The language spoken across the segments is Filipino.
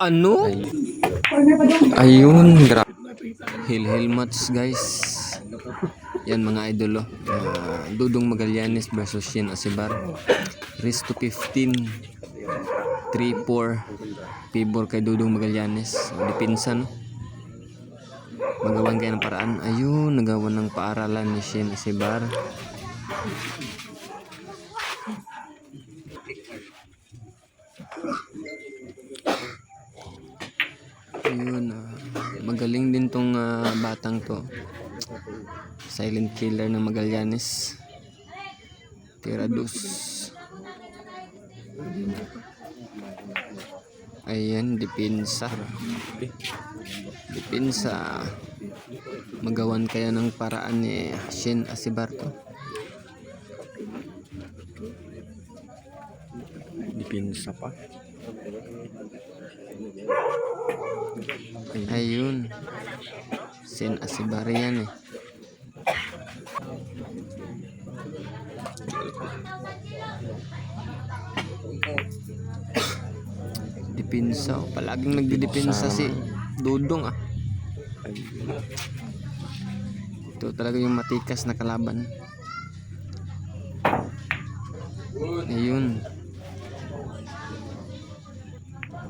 Ano? Ayun, Hill match guys. Yan mga idolo. Dudong Magallanes versus Shin Asibar. Race to 15. 3-4. Favor kay Dudong Magallanes. Dipinsa no. Magawan kayo ng paraan. Ayun, nagawan ng paaralan ni Shin Asibar. Ayun, magaling din tong batang to. Silent killer ng Magallanes. Tirados. Ayan, dipinsa. Magawan kaya ng paraan ni Shin Asibar to. dipinsa pa. Ayun. Shin Asibar yan eh. Dipinsa. Palaging nagdidipinsa si Dudong ah. Ito talaga yung matikas na kalaban. Ayun.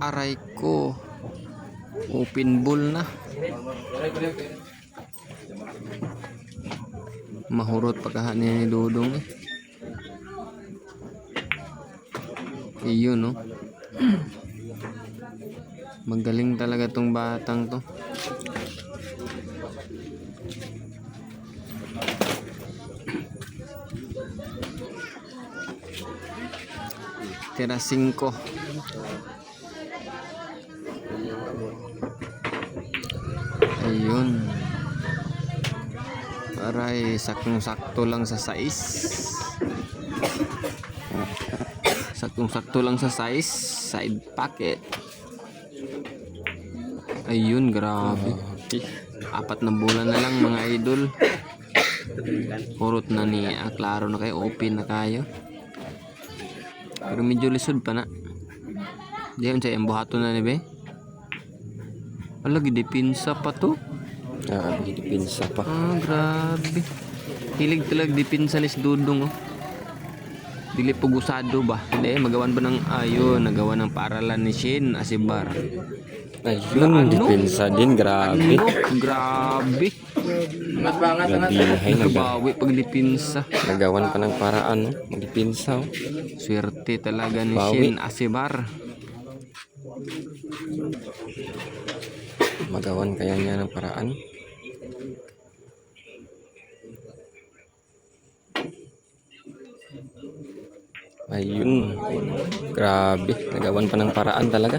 Aray ko. Open ball na. Mahurot pagkahanin ni Dudong eh. Ayun no. Magaling talaga tong batang to. Tira 5. Ayun. Aray, saktong-sakto lang sa size. Saktong-sakto lang sa size. Side pocket. Ayun, grabe. 4 na bulan na lang mga idol. Purot na ni klaro na kayo. Open na kayo. Pero medyo lisod pa na. Diyan sa buhato na ni be. Wala, gidipinsa pa to. Dipinsa pa. Grabe. Hilig talaga dipinsa ni Dudong oh. Dili pugusado ba? Hindi, magawan ba ng ayun, nagawa ng paaralan ni Shin Asibar. Ayun, dipinsa din, grabe. Grabe. Grabihay, Nagabawi pag dipinsa. nagawan pa ng paraan, no? Magdipinsa, oh. Swerte talaga ni Bawi. Shin Asibar. Magawan kaya niya ng paraan. Ayun, grabe, nagawan pa ng paraan talaga.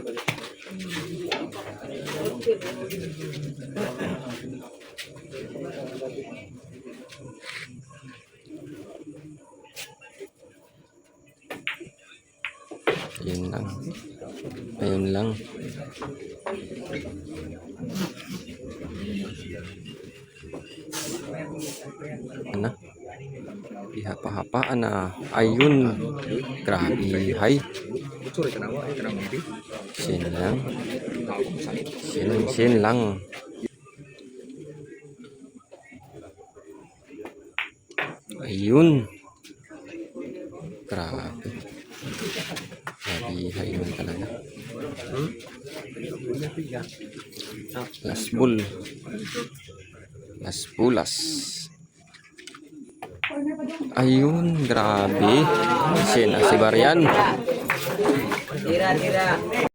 Ayun lang. Ano? Ihapa-hapaan na. Ayun. Grabe. Hay. Sin lang. Sin lang. Ayun. Grabe. Grabe. Hay man talaga. Last bull. Last bulas. Ayun, grabe. Shin Asibar yan.